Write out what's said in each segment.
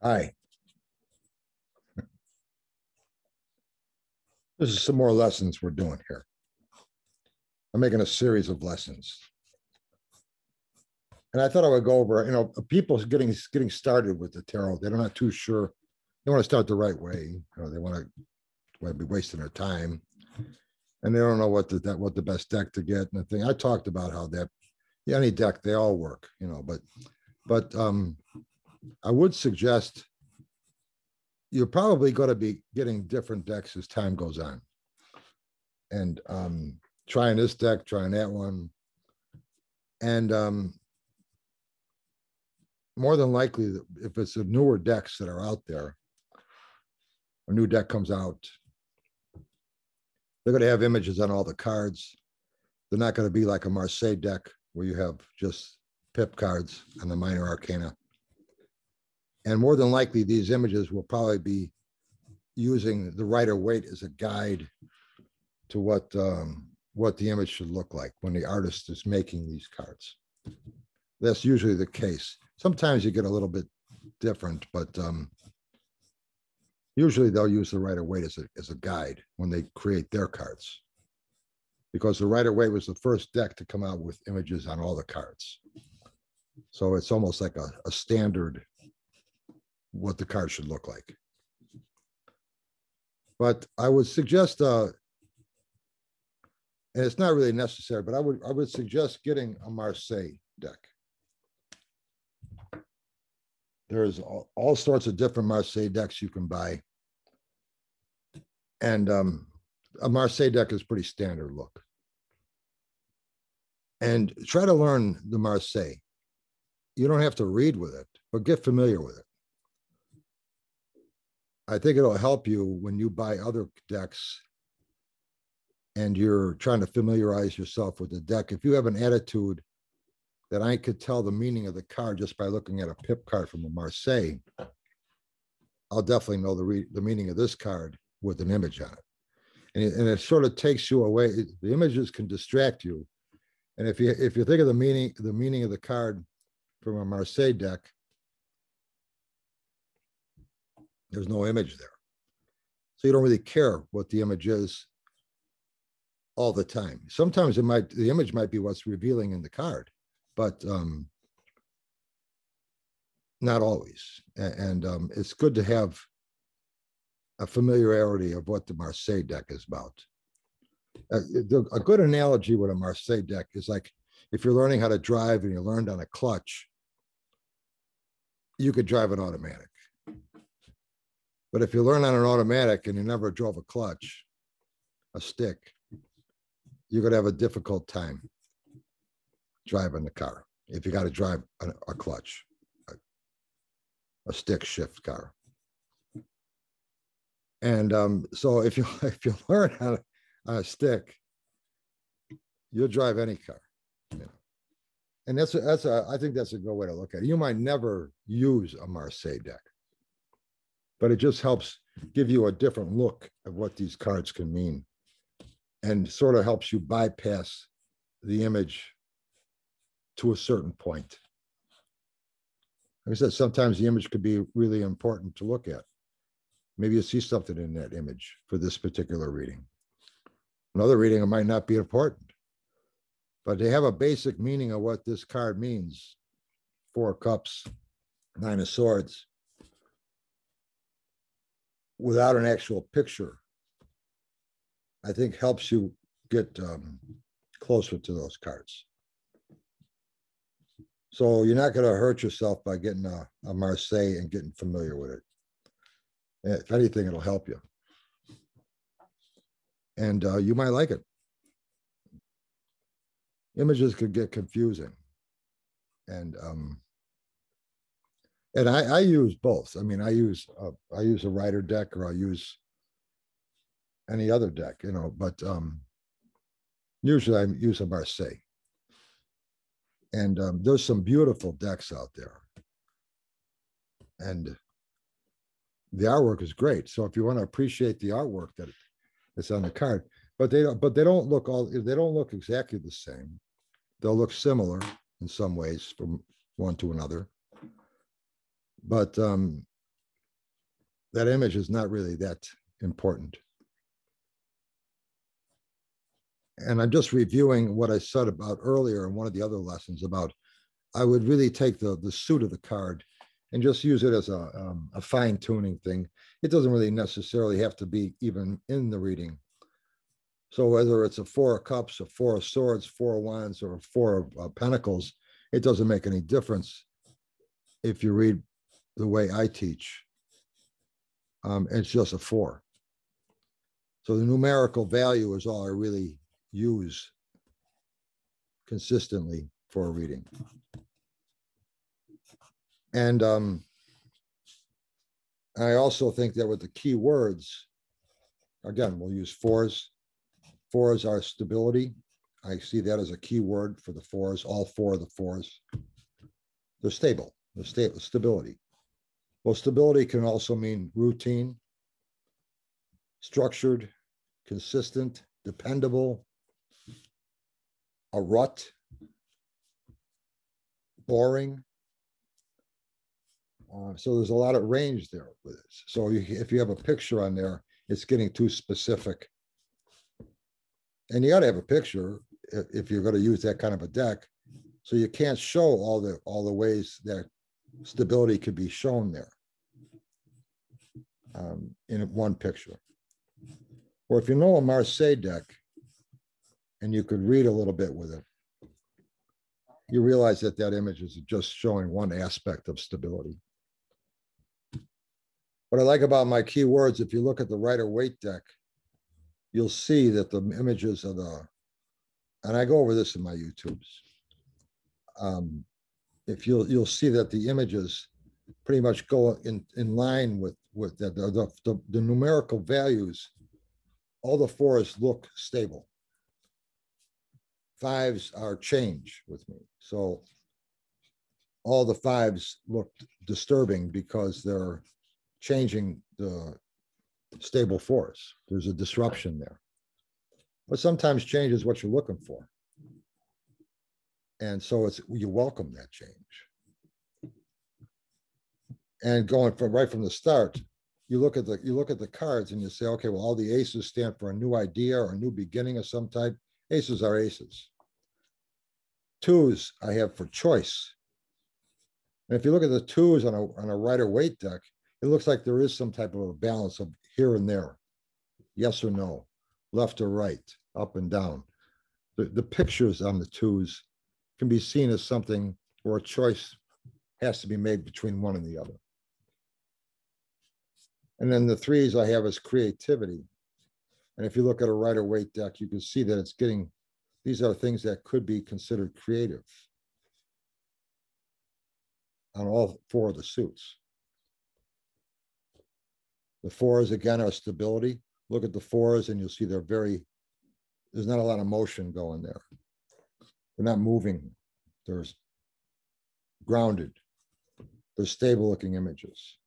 Hi, this is some more lessons we're doing here. I'm making a series of lessons. And I thought I would go over, people getting started with the tarot, they're not too sure. They want to start the right way. They want to be wasting their time. And they don't know what the best deck to get. And the thing I talked about how that any deck, they all work, but I would suggest you're probably going to be getting different decks as time goes on. And trying this deck, trying that one. And more than likely, if it's the newer decks that are out there, a new deck comes out, they're going to have images on all the cards. They're not going to be like a Marseille deck where you have just pip cards on the minor arcana. And more than likely, these images will probably be using the Rider-Waite as a guide to what the image should look like when the artist is making these cards. That's usually the case. Sometimes you get a little bit different, but usually they'll use the Rider-Waite as a guide when they create their cards, because the Rider-Waite was the first deck to come out with images on all the cards. So it's almost like a standard what the card should look like. But I would suggest, and it's not really necessary, but I would suggest getting a Marseille deck. There's all sorts of different Marseille decks you can buy. And a Marseille deck is pretty standard look. And try to learn the Marseille. You don't have to read with it, but get familiar with it. I think it'll help you when you buy other decks and you're trying to familiarize yourself with the deck. If you have an attitude that I could tell the meaning of the card just by looking at a pip card from a Marseille, I'll definitely know the meaning of this card with an image on it. And it sort of takes you away. The images can distract you. And if you think of the meaning of the card from a Marseille deck, there's no image there. So you don't really care what the image is all the time. Sometimes the image might be what's revealing in the card, but not always. And it's good to have a familiarity of what the Marseille deck is about. A good analogy with a Marseille deck is like if you're learning how to drive and you learned on a clutch, you could drive an automatic. But if you learn on an automatic and you never drove a clutch, a stick, you're going to have a difficult time driving the car if you got to drive a clutch, a stick shift car. And so if you learn on a stick, you'll drive any car. And I think that's a good way to look at it. You might never use a Marseille deck, but it just helps give you a different look of what these cards can mean and sort of helps you bypass the image to a certain point. Like I said, sometimes the image could be really important to look at. Maybe you see something in that image for this particular reading. Another reading, it might not be important, but they have a basic meaning of what this card means. 4 of Cups, 9 of Swords, without an actual picture, I think helps you get closer to those cards. So you're not going to hurt yourself by getting a Marseille and getting familiar with it. If anything, it'll help you. And you might like it. Images could get confusing. And I use both. I mean, I use a Rider deck or I use any other deck, but usually I use a Marseille. And there's some beautiful decks out there. And the artwork is great. So if you want to appreciate the artwork that's on the card, but they don't look exactly the same. They'll look similar in some ways from one to another. But that image is not really that important. And I'm just reviewing what I said about earlier in one of the other lessons about I would really take the suit of the card and just use it as a fine tuning thing. It doesn't really necessarily have to be even in the reading. So whether it's a 4 of cups, a 4 of swords, 4 of wands, or 4 of pentacles, it doesn't make any difference if you read the way I teach. It's just a 4. So the numerical value is all I really use consistently for a reading. And I also think that with the key words, again, we'll use 4s. 4s are stability. I see that as a key word for the 4s, all 4 of the 4s. They're stable, they're stable, stability. Well, stability can also mean routine, structured, consistent, dependable, a rut, boring. So there's a lot of range there with this. So if you have a picture on there, it's getting too specific. And you got to have a picture if you're going to use that kind of a deck. So you can't show all the ways that stability could be shown there in one picture. Or if you know a Marseille deck and you could read a little bit with it, you realize that that image is just showing one aspect of stability. What I like about my keywords, if you look at the Rider-Waite deck, you'll see that the images of and I go over this in my YouTubes. If you'll see that the images pretty much go in line with the numerical values. All the 4s look stable. 5s are change with me. So all the 5s look disturbing because they're changing the stable 4s. There's a disruption there. But sometimes change is what you're looking for. And so you welcome that change. And going right from the start, you look at the cards and you say, okay, well, all the aces stand for a new idea or a new beginning of some type. Aces are aces. 2s I have for choice. And if you look at the 2s on a Rider-Waite deck, it looks like there is some type of a balance of here and there, yes or no, left or right, up and down. The pictures on the 2s can be seen as something where a choice has to be made between one and the other. And then the 3s I have as creativity. And if you look at a Rider-Waite deck, you can see that these are things that could be considered creative on all 4 of the suits. The 4s, again, are stability. Look at the 4s and you'll see there's not a lot of motion going there. They're not moving. There's grounded. They're stable looking images.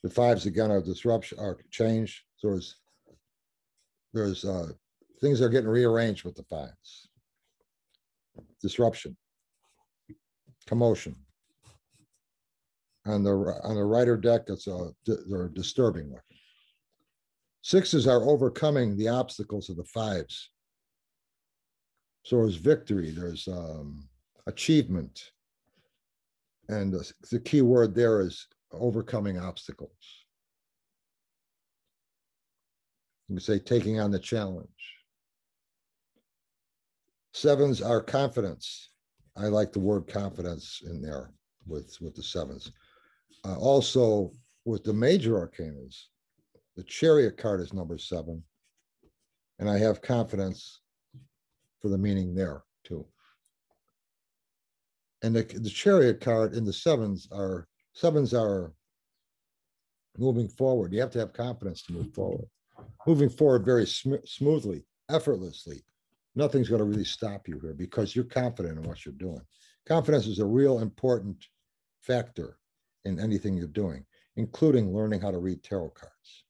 The 5s, again, are disruption, are change. So there's things are getting rearranged with the 5s. Disruption, commotion. On the Rider deck, they're disturbing looking. 6s are overcoming the obstacles of the 5s. So there's victory, there's achievement. And the key word there is overcoming obstacles. You can say taking on the challenge. 7s are confidence. I like the word confidence in there with the 7s. Also, with the major arcanas, the Chariot card is number 7. And I have confidence for the meaning there too. And the Chariot card in the 7s are moving forward. You have to have confidence to move forward. Moving forward very smoothly, effortlessly. Nothing's going to really stop you here because you're confident in what you're doing. Confidence is a real important factor in anything you're doing, including learning how to read tarot cards.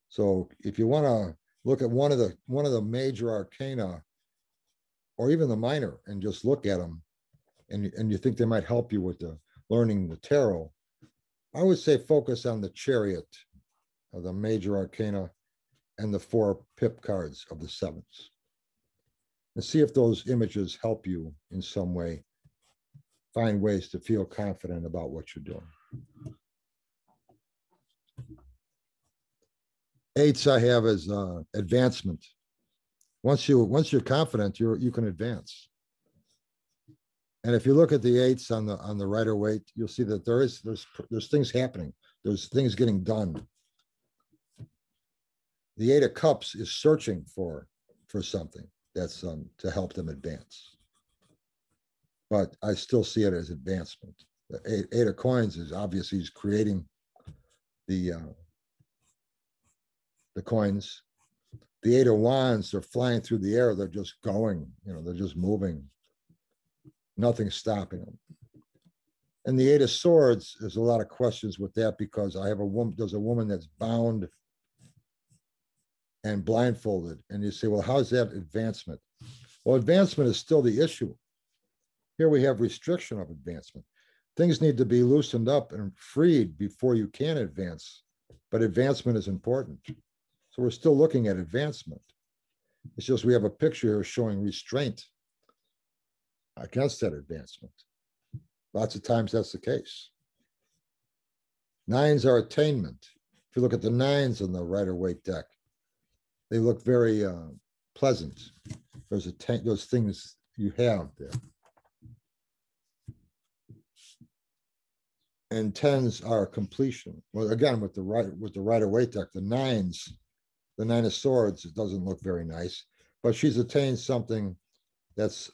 So if you want to look at one of the major arcana, or even the minor, and just look at them, and you think they might help you with learning the tarot, I would say focus on the Chariot of the major arcana and the 4 pip cards of the sevens, and see if those images help you in some way find ways to feel confident about what you're doing. 8s I have as advancement. Once you're confident, you can advance. And if you look at the 8s on the Rider-Waite, you'll see that there's things happening. There's things getting done. The 8 of Cups is searching for something that's to help them advance. But I still see it as advancement. The 8 of Coins is obviously he's creating the coins. The 8 of Wands, they're flying through the air. They're just going, they're just moving. Nothing's stopping them. And the 8 of Swords, there's a lot of questions with that because there's a woman that's bound and blindfolded. And you say, well, how's that advancement? Well, advancement is still the issue. Here we have restriction of advancement. Things need to be loosened up and freed before you can advance, but advancement is important. So we're still looking at advancement. It's just we have a picture here showing restraint against that advancement. Lots of times that's the case. 9s are attainment. If you look at the 9s on the Rider-Waite deck, they look very pleasant. Those things you have there. And 10s are completion. Well, again, with the Rider-Waite deck, the 9s, the 9 of Swords, it doesn't look very nice, but she's attained something that's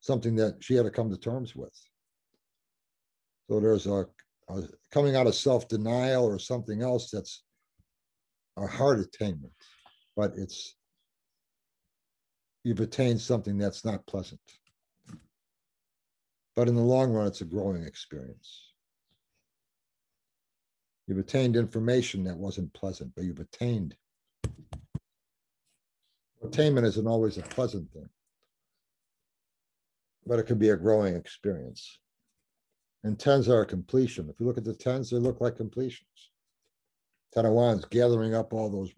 something that she had to come to terms with. So there's a coming out of self-denial or something else that's a hard attainment, but you've attained something that's not pleasant. But in the long run, it's a growing experience. You've attained information that wasn't pleasant, but you've attained. Attainment isn't always a pleasant thing, but it could be a growing experience. And 10s are a completion. If you look at the 10s, they look like completions. 10 of Wands, gathering up all those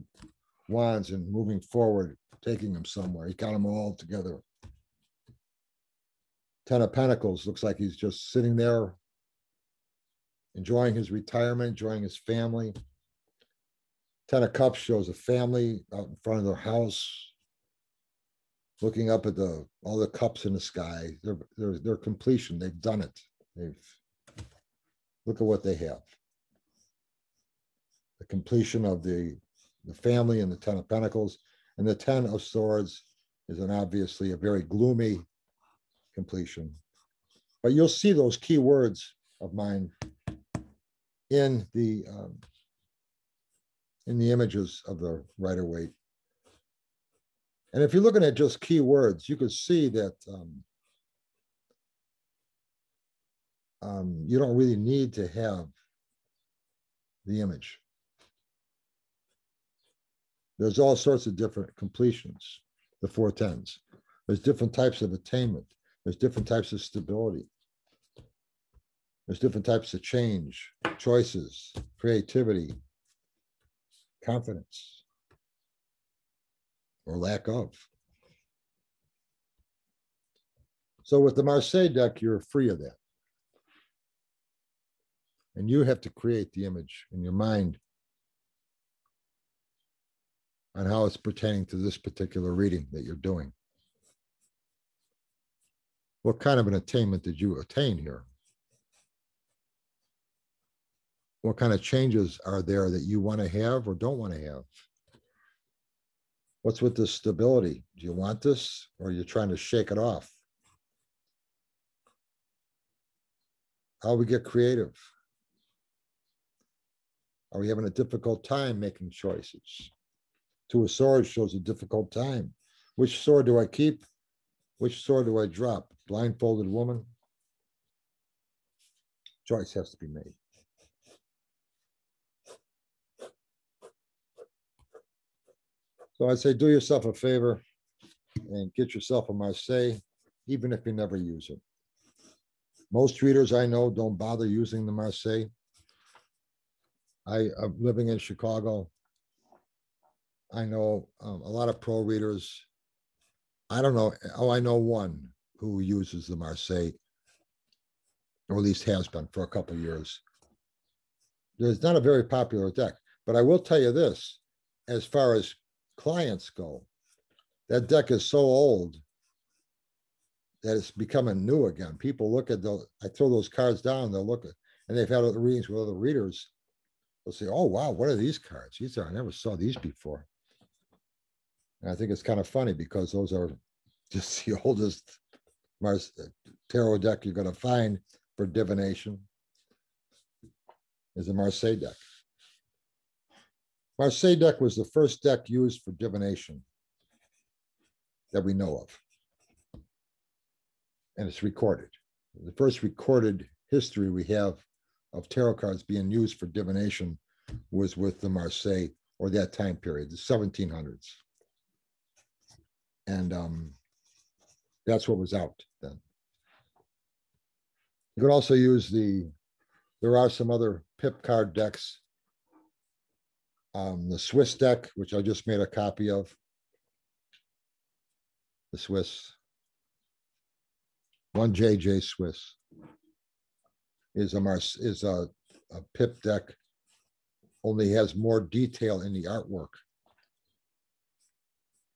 wands and moving forward, taking them somewhere. He got them all together. 10 of Pentacles looks like he's just sitting there, enjoying his retirement, enjoying his family. 10 of Cups shows a family out in front of their house, looking up at all the cups in the sky. They're completion. They've done it. Look at what they have. The completion of the family and the 10 of Pentacles. And the 10 of Swords is obviously a very gloomy completion. But you'll see those key words of mine in the images of the Rider-Waite. And if you're looking at just key words, you can see that you don't really need to have the image. There's all sorts of different completions, the 4 10s. There's different types of attainment. There's different types of stability. There's different types of change, choices, creativity, confidence, or lack of. So with the Marseille deck, you're free of that. And you have to create the image in your mind on how it's pertaining to this particular reading that you're doing. What kind of an attainment did you attain here? What kind of changes are there that you want to have or don't want to have? What's with this stability? Do you want this, or are you trying to shake it off? How we get creative? Are we having a difficult time making choices? 2 of Swords shows a difficult time. Which sword do I keep? Which sword do I drop? Blindfolded woman? Choice has to be made. So I'd say do yourself a favor and get yourself a Marseille, even if you never use it. Most readers I know don't bother using the Marseille. I'm living in Chicago. I know a lot of pro readers. I don't know. Oh, I know one who uses the Marseille, or at least has been for a couple of years. It's not a very popular deck, but I will tell you this: as far as clients go, that deck is so old that it's becoming new again. People look at I throw those cards down, they'll look at, and they've had other readings with other readers. They'll say, "Oh wow, what are these cards? These are I never saw these before." And I think it's kind of funny because those are just the oldest tarot deck you're going to find for divination is a Marseille deck. Marseille deck was the first deck used for divination that we know of. And it's recorded. The first recorded history we have of tarot cards being used for divination was with the Marseille, or that time period, the 1700s. And that's what was out then. You could also use there are some other pip card decks. The Swiss deck, which I just made a copy of. The Swiss. 1JJ Swiss is a pip deck, only has more detail in the artwork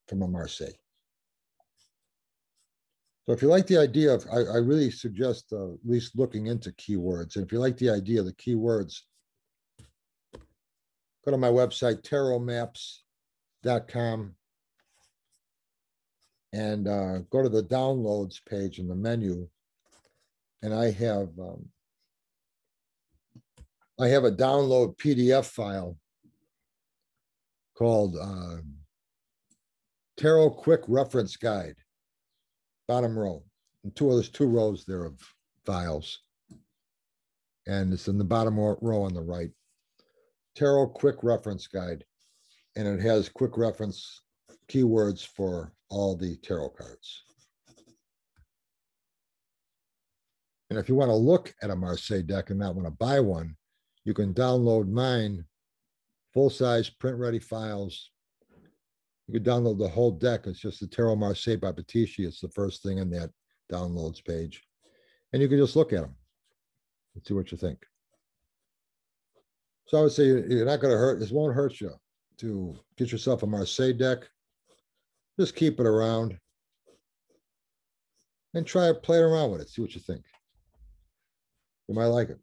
from a Marseille. So if you like the idea of, I really suggest at least looking into keywords. And if you like the idea of the keywords, go to my website, tarotmaps.com, and go to the downloads page in the menu. And I have a download PDF file called Tarot Quick Reference Guide, bottom row. And there's two rows there of files. And it's in the bottom row on the right. Tarot Quick Reference Guide. And it has quick reference keywords for all the tarot cards. And if you want to look at a Marseille deck and not want to buy one, you can download mine, full-size print-ready files. You can download the whole deck. It's just the Tarot Marseille by Pitisci. It's the first thing in that downloads page. And you can just look at them and see what you think. So I would say you're not going to hurt. This won't hurt you to get yourself a Marseille deck. Just keep it around and play around with it. See what you think. You might like it.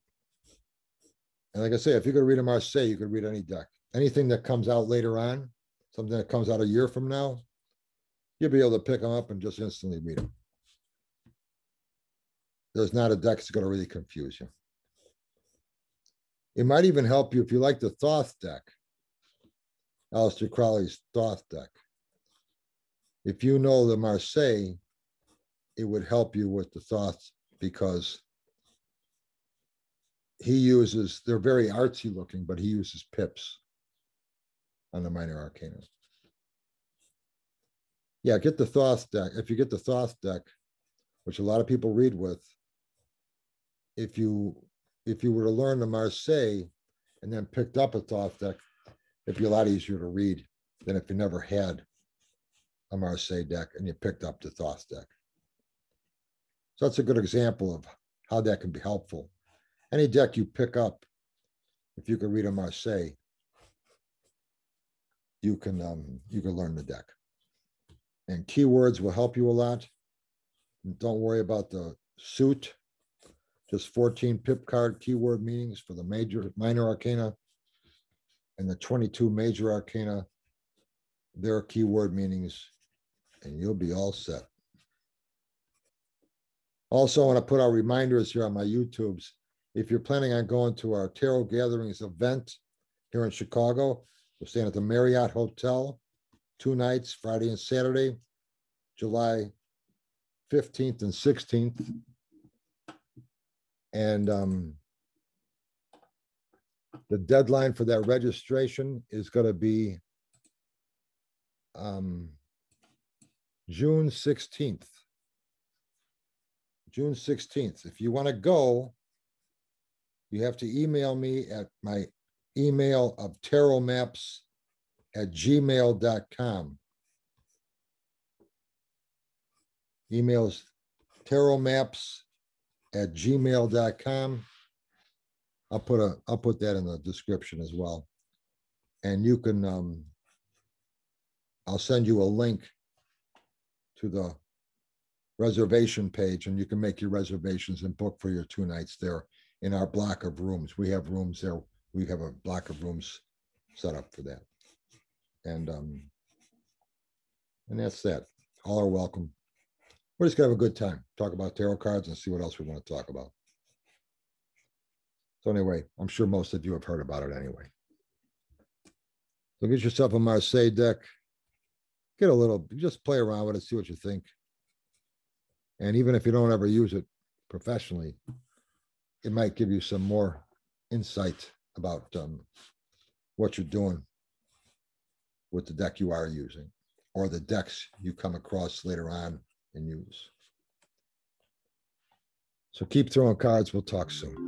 And like I say, if you're going to read a Marseille, you could read any deck. Anything that comes out later on, something that comes out a year from now, you'll be able to pick them up and just instantly read them. There's not a deck that's going to really confuse you. It might even help you if you like the Thoth deck, Aleister Crowley's Thoth deck. If you know the Marseille, it would help you with the Thoth because they're very artsy looking, but he uses pips on the minor arcana. Yeah, get the Thoth deck. If you get the Thoth deck, which a lot of people read with, if you were to learn the Marseille and then picked up a Thoth deck, it'd be a lot easier to read than if you never had a Marseille deck and you picked up the Thoth deck. So that's a good example of how that can be helpful. Any deck you pick up, if you can read a Marseille, you can learn the deck. And keywords will help you a lot. And don't worry about the suit. Just 14 pip card keyword meanings for the minor arcana, and the 22 major arcana, their keyword meanings, and you'll be all set. Also, I want to put out reminders here on my YouTubes. If you're planning on going to our Tarot Gatherings event here in Chicago, we're staying at the Marriott Hotel, 2 nights, Friday and Saturday, July 15th and 16th. And the deadline for that registration is going to be June 16th. June 16th. If you want to go, you have to email me at my email of tarotmaps@gmail.com. Emails tarotmaps@gmail.com. I'll put that in the description as well. And you can I'll send you a link to the reservation page, and you can make your reservations and book for your 2 nights there in our block of rooms. We have rooms there. We have a block of rooms set up for that. And that's that. All are welcome. We're just gonna have a good time, talk about tarot cards and see what else we want to talk about. So anyway, I'm sure most of you have heard about it anyway. So get yourself a Marseille deck. Get a little, just play around with it, see what you think. And even if you don't ever use it professionally, it might give you some more insight about what you're doing with the deck you are using, or the decks you come across later on and use. So keep throwing cards. We'll talk soon.